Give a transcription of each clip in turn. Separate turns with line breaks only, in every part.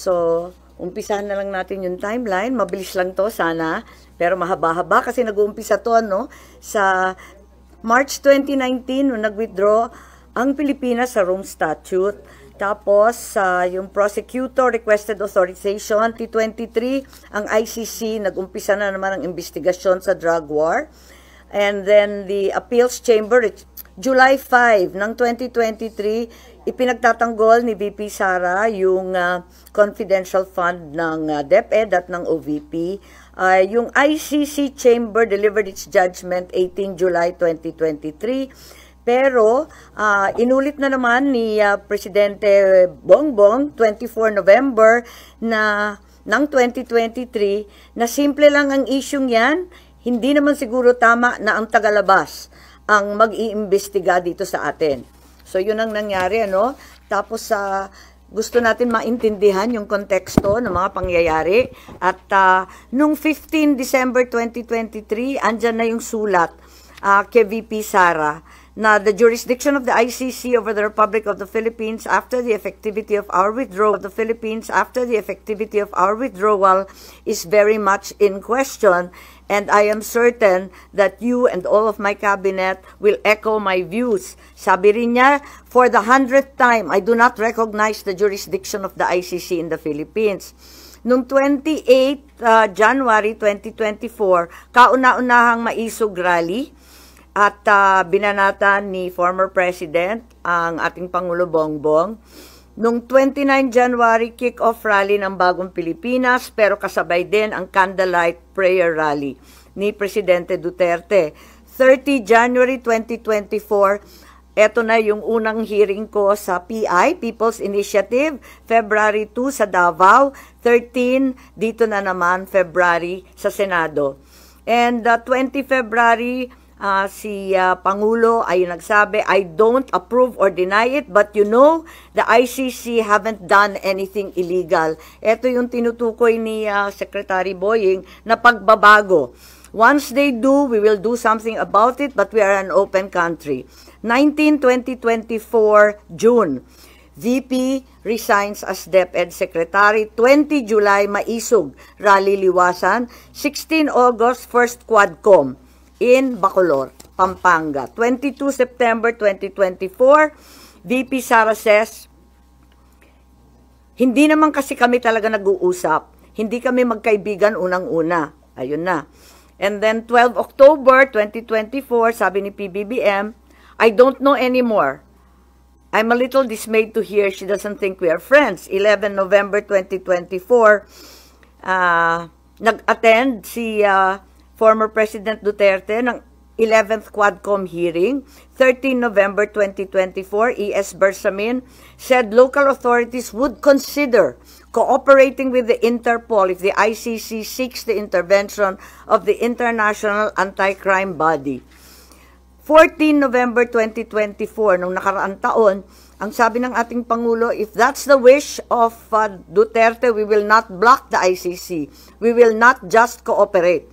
So, umpisahan na lang natin yung timeline. Mabilis lang to sana, pero mahaba-haba kasi nag-uumpisa to sa March 2019 nung nag-withdraw ang Pilipinas sa Rome Statute. Tapos, yung prosecutor requested authorization. 2023, ang ICC nag-umpisa na naman ang investigasyon sa drug war. And then the appeals chamber, July 5 ng 2023, ipinagtatanggol ni VP Sara yung confidential fund ng DepEd at ng OVP. Yung ICC chamber delivered its judgment 18 July 2023. Pero, inulit na naman ni Presidente Bongbong, 24 November ng 2023, na simple lang ang isyung yan, hindi naman siguro tama na ang tagalabas ang mag-iimbestiga dito sa atin. So, yun ang nangyari, Tapos, gusto natin maintindihan yung konteksto ng mga pangyayari. At nung 15 December 2023, andyan na yung sulat kay VP Sara, na the jurisdiction of the ICC over the Republic of the Philippines after the effectivity of our withdrawal is very much in question, and I am certain that you and all of my cabinet will echo my views. Sabi rin niya, for the 100th time, I do not recognize the jurisdiction of the ICC in the Philippines. Noong 28 January 2024, kauna-unahang maisog rally, at binanatan ni former President ang ating Pangulo Bongbong. Noong 29 January, kick-off rally ng Bagong Pilipinas, pero kasabay din ang candlelight prayer rally ni Presidente Duterte. 30 January 2024, eto na yung unang hearing ko sa PI, People's Initiative, February 2 sa Davao, 13 dito na naman February sa Senado. And 20 February, si Pangulo ay nagsabi, I don't approve or deny it, but the ICC haven't done anything illegal. Ito yung tinutukoy ni Secretary Boying na pagbabago. Once they do, we will do something about it, but we are an open country. 19-2024, June, VP resigns as DepEd Secretary. 20 July, maisog, rally liwasan. 16 August, first Quadcom in Bacolor, Pampanga. 22 September 2024, VP Sara says, hindi naman kasi kami talaga nag-uusap. Hindi kami magkaibigan unang-una. Ayun na. And then 12 October 2024, sabi ni PBBM, I don't know anymore. I'm a little dismayed to hear she doesn't think we are friends. 11 November 2024, nag-attend si former President Duterte ng 11th Quadcom hearing. 13 November 2024, E.S. Bersamin said local authorities would consider cooperating with the Interpol if the ICC seeks the intervention of the International Anti-Crime Body. 14 November 2024, nung nakaraang taon, ang sabi ng ating Pangulo, if that's the wish of Duterte, we will not block the ICC. We will not just cooperate.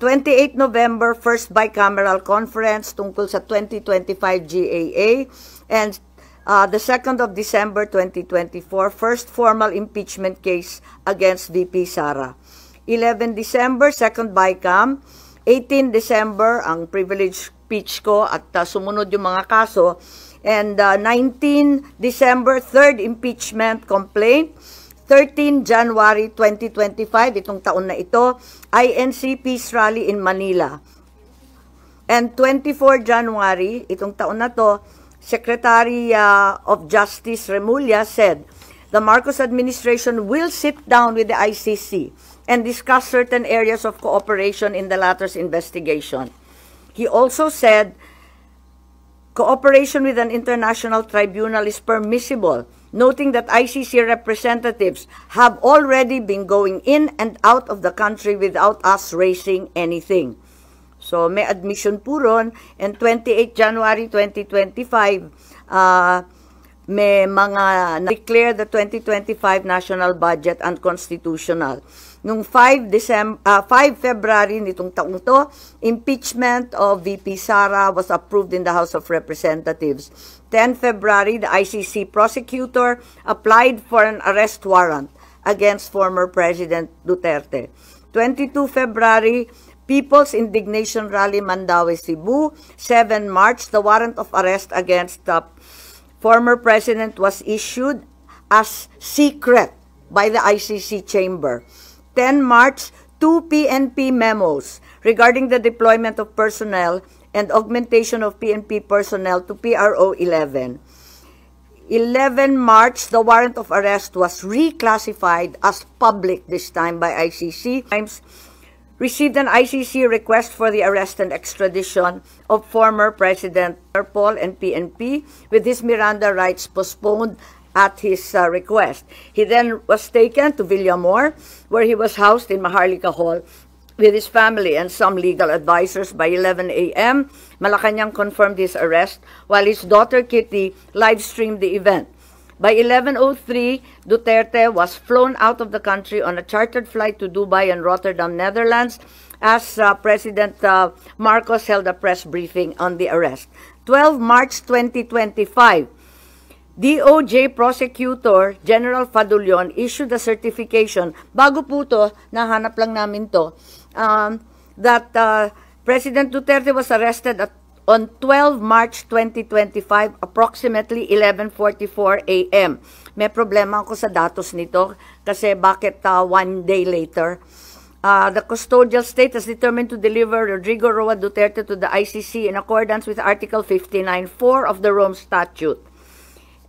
28 November, first bicameral conference tungkol sa 2025 GAA. And the 2nd of December 2024, first formal impeachment case against VP Sara. 11 December, second bicam. 18 December, ang privilege speech ko at sumunod yung mga kaso. And 19 December, third impeachment complaint. 13 January 2025, itong taon na ito, INC Peace Rally in Manila. And 24 January, itong taon na to, Secretary of Justice Remulla said, the Marcos administration will sit down with the ICC and discuss certain areas of cooperation in the latter's investigation. He also said, cooperation with an international tribunal is permissible, noting that ICC representatives have already been going in and out of the country without us raising anything. So, may admission po ron. And 28 January 2025, may mga declare the 2025 national budget unconstitutional. Nung 5 February nitong taong to, impeachment of VP Sara was approved in the House of Representatives. 10 February, the ICC prosecutor applied for an arrest warrant against former President Duterte. 22 February, People's Indignation Rally, Mandaue, Cebu. 7 March, the warrant of arrest against former president was issued as secret by the ICC chamber. 10 March, 2 PNP memos regarding the deployment of personnel and augmentation of PNP personnel to PRO 11. 11 March, the warrant of arrest was reclassified as public this time by ICC. Times received an ICC request for the arrest and extradition of former President Interpol and PNP with his Miranda rights postponed at his request. He then was taken to Villamor, where he was housed in Maharlika Hall with his family and some legal advisors. By 11 a.m., Malacanang confirmed his arrest, while his daughter Kitty live-streamed the event. By 11:03, Duterte was flown out of the country on a chartered flight to Dubai and Rotterdam, Netherlands, as President Marcos held a press briefing on the arrest. 12 March 2025, DOJ Prosecutor General Fadulion issued a certification, bago po to, nahanap lang namin to, that President Duterte was arrested on 12 March 2025, approximately 11:44 a.m. May problema ako sa datos nito kasi bakit 1 day later? The custodial state has determined to deliver Rodrigo Roa Duterte to the ICC in accordance with Article 59.4 of the Rome Statute.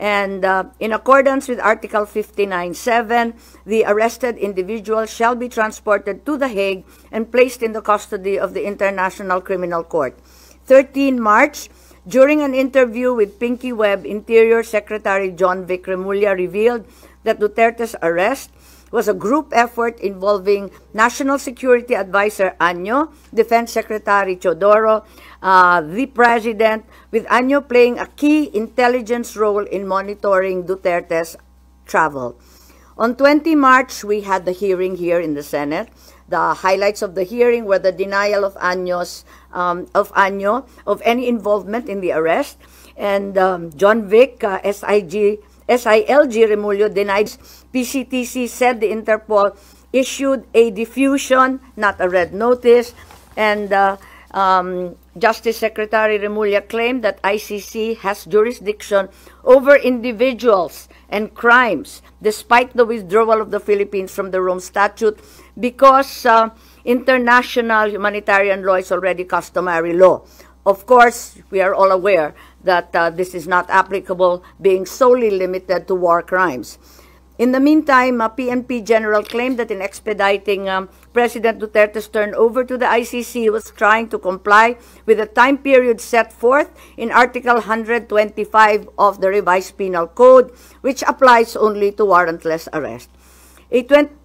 And in accordance with Article 59.7, the arrested individual shall be transported to The Hague and placed in the custody of the International Criminal Court. 13 March, during an interview with Pinky Webb, Interior Secretary John Vic Remulla revealed that Duterte's arrest was a group effort involving National Security Advisor Año, Defense Secretary Teodoro, the President, with Año playing a key intelligence role in monitoring Duterte's travel. On 20 March, we had the hearing here in the Senate. The highlights of the hearing were the denial of Año of any involvement in the arrest, and John Vic, SILG Remulla denied. PCTC said the Interpol issued a diffusion, not a red notice, and Justice Secretary Remulla claimed that ICC has jurisdiction over individuals and crimes, despite the withdrawal of the Philippines from the Rome Statute, because international humanitarian law is already customary law. Of course, we are all aware that this is not applicable, being solely limited to war crimes. In the meantime, PNP General claimed that in expediting President Duterte's turnover to the ICC, he was trying to comply with the time period set forth in Article 125 of the Revised Penal Code, which applies only to warrantless arrest. A 24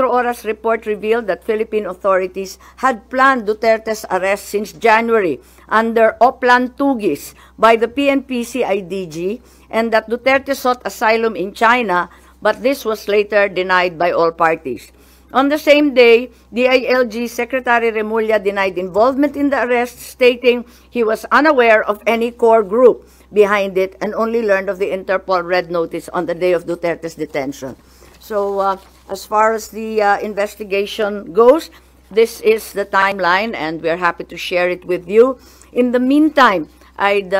Horas report revealed that Philippine authorities had planned Duterte's arrest since January under Oplan Tugis by the PNP CIDG, and that Duterte sought asylum in China, but this was later denied by all parties. On the same day, DILG Secretary Remulla denied involvement in the arrest, stating he was unaware of any core group behind it and only learned of the Interpol red notice on the day of Duterte's detention. So as far as the investigation goes, this is the timeline, and we're happy to share it with you. In the meantime, I'd